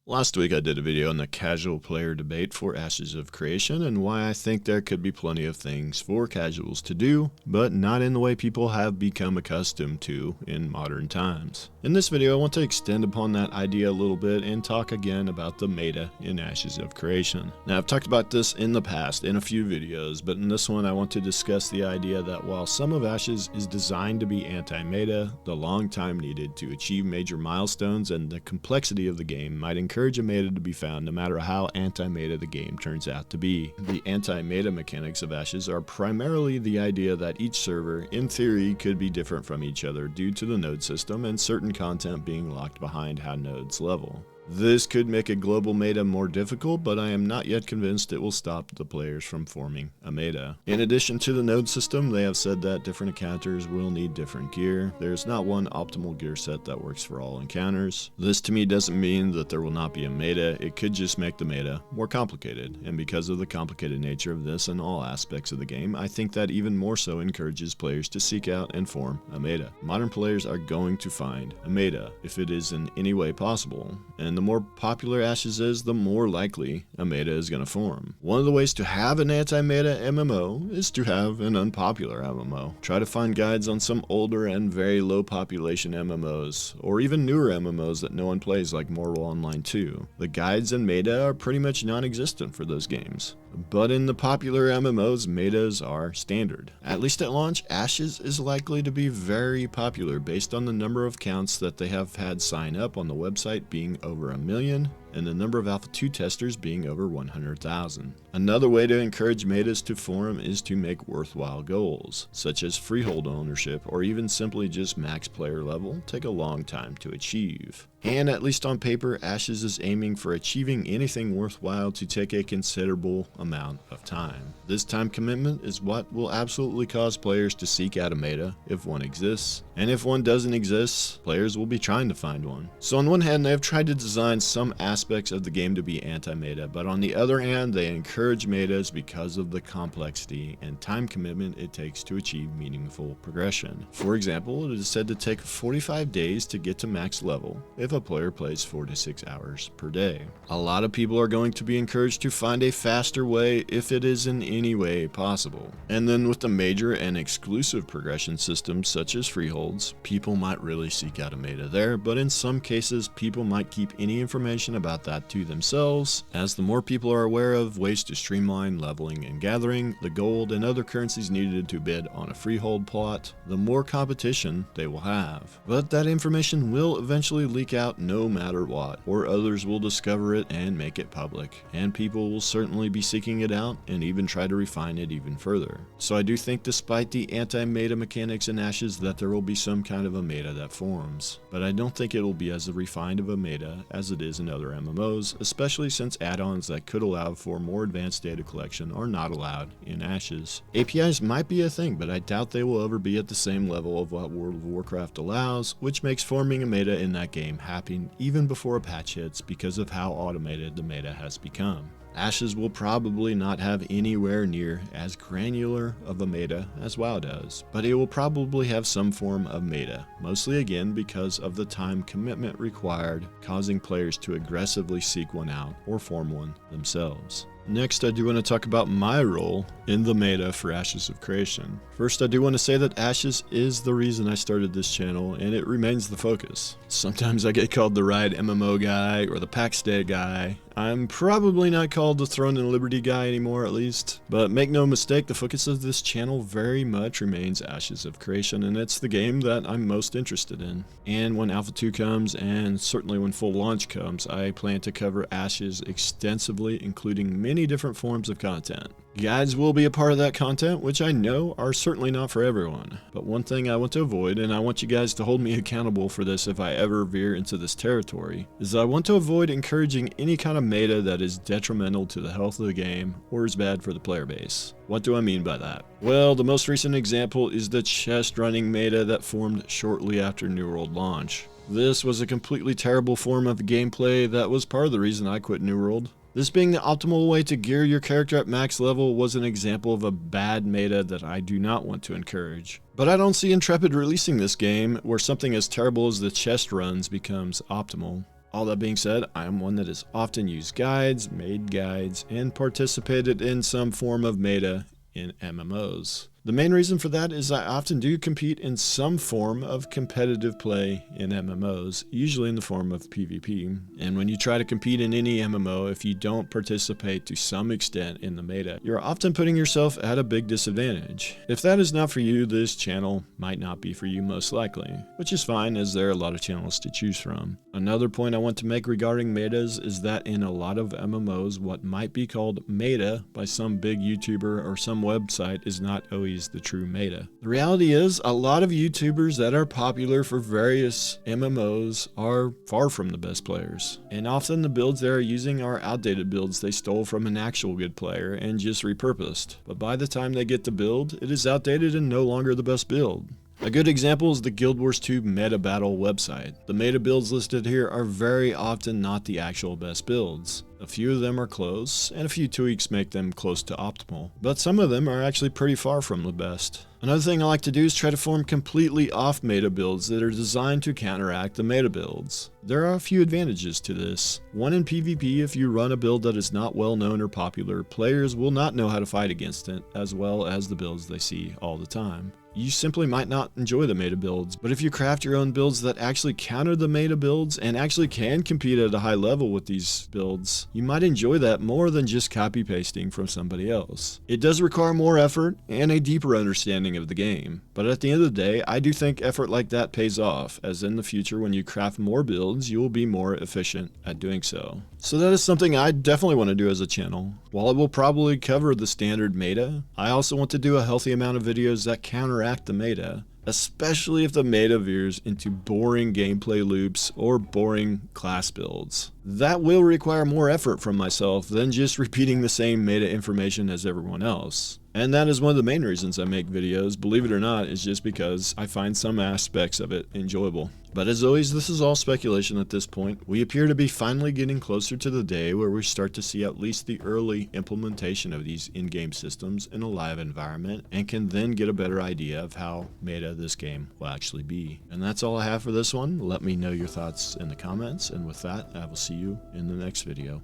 Last week I did a video on the casual player debate for Ashes of Creation and why I think there could be plenty of things for casuals to do, but not in the way people have become accustomed to in modern times. In this video I want to extend upon that idea a little bit and talk again about the meta in Ashes of Creation. Now I've talked about this in the past in a few videos, but in this one I want to discuss the idea that while some of Ashes is designed to be anti-meta, the long time needed to achieve major milestones and the complexity of the game might encourage a meta to be found no matter how anti-meta the game turns out to be. The anti-meta mechanics of Ashes are primarily the idea that each server, in theory, could be different from each other due to the node system and certain content being locked behind how nodes level. This could make a global meta more difficult, but I am not yet convinced it will stop the players from forming a meta. In addition to the node system, they have said that different encounters will need different gear. There's not one optimal gear set that works for all encounters. This to me doesn't mean that there will not be a meta, it could just make the meta more complicated. And because of the complicated nature of this and all aspects of the game, I think that even more so encourages players to seek out and form a meta. Modern players are going to find a meta if it is in any way possible. And the more popular Ashes is, the more likely a meta is going to form. One of the ways to have an anti-meta MMO is to have an unpopular MMO. Try to find guides on some older and very low population MMOs, or even newer MMOs that no one plays like Mortal Online 2. The guides and meta are pretty much non-existent for those games. But in the popular MMOs, metas are standard. At least at launch, Ashes is likely to be very popular based on the number of counts that they have had sign up on the website being over 1 million, and the number of Alpha 2 testers being over 100,000. Another way to encourage metas to form is to make worthwhile goals, such as freehold ownership or even simply just max player level, take a long time to achieve. And at least on paper, Ashes is aiming for achieving anything worthwhile to take a considerable amount of time. This time commitment is what will absolutely cause players to seek out a meta if one exists, and if one doesn't exist, players will be trying to find one. So on one hand, they have tried to design some aspects of the game to be anti-meta, but on the other hand, they encourage metas because of the complexity and time commitment it takes to achieve meaningful progression. For example, it is said to take 45 days to get to max level if a player plays 4 to 6 hours per day. A lot of people are going to be encouraged to find a faster way if it is in any way possible. And then with the major and exclusive progression systems such as freeholds, people might really seek out a meta there, but in some cases people might keep any information about that to themselves, as the more people are aware of ways to streamline leveling and gathering, the gold and other currencies needed to bid on a freehold plot, the more competition they will have. But that information will eventually leak out no matter what, or others will discover it and make it public, and people will certainly be seeking it out and even try to refine it even further. So I do think despite the anti-meta mechanics in Ashes that there will be some kind of a meta that forms, but I don't think it will be as refined of a meta as it is in other MMOs, especially since add-ons that could allow for more advanced data collection are not allowed in Ashes. APIs might be a thing, but I doubt they will ever be at the same level of what World of Warcraft allows, which makes forming a meta in that game happen even before a patch hits because of how automated the meta has become. Ashes will probably not have anywhere near as granular of a meta as WoW does, but it will probably have some form of meta, mostly again because of the time commitment required, causing players to aggressively seek one out or form one themselves. Next, I do want to talk about my role in the meta for Ashes of Creation. First, I do want to say that Ashes is the reason I started this channel, and it remains the focus. Sometimes I get called the Ride MMO guy or the Pack Stay guy. I'm probably not called the Throne and Liberty guy anymore, at least. But make no mistake, the focus of this channel very much remains Ashes of Creation, and it's the game that I'm most interested in. And when Alpha 2 comes, and certainly when full launch comes, I plan to cover Ashes extensively, including many different forms of content. Guides will be a part of that content, which I know are certainly not for everyone. But one thing I want to avoid, and I want you guys to hold me accountable for this if I ever veer into this territory, is I want to avoid encouraging any kind of meta that is detrimental to the health of the game or is bad for the player base. What do I mean by that? Well, the most recent example is the chest running meta that formed shortly after New World launch. This was a completely terrible form of gameplay that was part of the reason I quit New World. This being the optimal way to gear your character at max level was an example of a bad meta that I do not want to encourage. But I don't see Intrepid releasing this game where something as terrible as the chest runs becomes optimal. All that being said, I am one that has often used guides, made guides, and participated in some form of meta in MMOs. The main reason for that is I often do compete in some form of competitive play in MMOs, usually in the form of PvP. And when you try to compete in any MMO, if you don't participate to some extent in the meta, you're often putting yourself at a big disadvantage. If that is not for you, this channel might not be for you most likely, which is fine as there are a lot of channels to choose from. Another point I want to make regarding metas is that in a lot of MMOs, what might be called meta by some big YouTuber or some website is not always the true meta. The reality is, a lot of YouTubers that are popular for various MMOs are far from the best players. And often the builds they are using are outdated builds they stole from an actual good player and just repurposed. But by the time they get the build, it is outdated and no longer the best build. A good example is the Guild Wars 2 meta battle website. The meta builds listed here are very often not the actual best builds. A few of them are close, and a few tweaks make them close to optimal, but some of them are actually pretty far from the best. Another thing I like to do is try to form completely off meta builds that are designed to counteract the meta builds. There are a few advantages to this. One, in PvP, if you run a build that is not well known or popular, players will not know how to fight against it, as well as the builds they see all the time. You simply might not enjoy the meta builds, but if you craft your own builds that actually counter the meta builds and actually can compete at a high level with these builds, you might enjoy that more than just copy pasting from somebody else. It does require more effort and a deeper understanding of the game, but at the end of the day, I do think effort like that pays off, as in the future when you craft more builds, you will be more efficient at doing so. So that is something I definitely want to do as a channel. While I will probably cover the standard meta, I also want to do a healthy amount of videos that counteract the meta, especially if the meta veers into boring gameplay loops or boring class builds. That will require more effort from myself than just repeating the same meta information as everyone else. And that is one of the main reasons I make videos, believe it or not, is just because I find some aspects of it enjoyable. But as always, this is all speculation at this point. We appear to be finally getting closer to the day where we start to see at least the early implementation of these in-game systems in a live environment, and can then get a better idea of how meta this game will actually be. And that's all I have for this one. Let me know your thoughts in the comments, and with that, I will see you in the next video.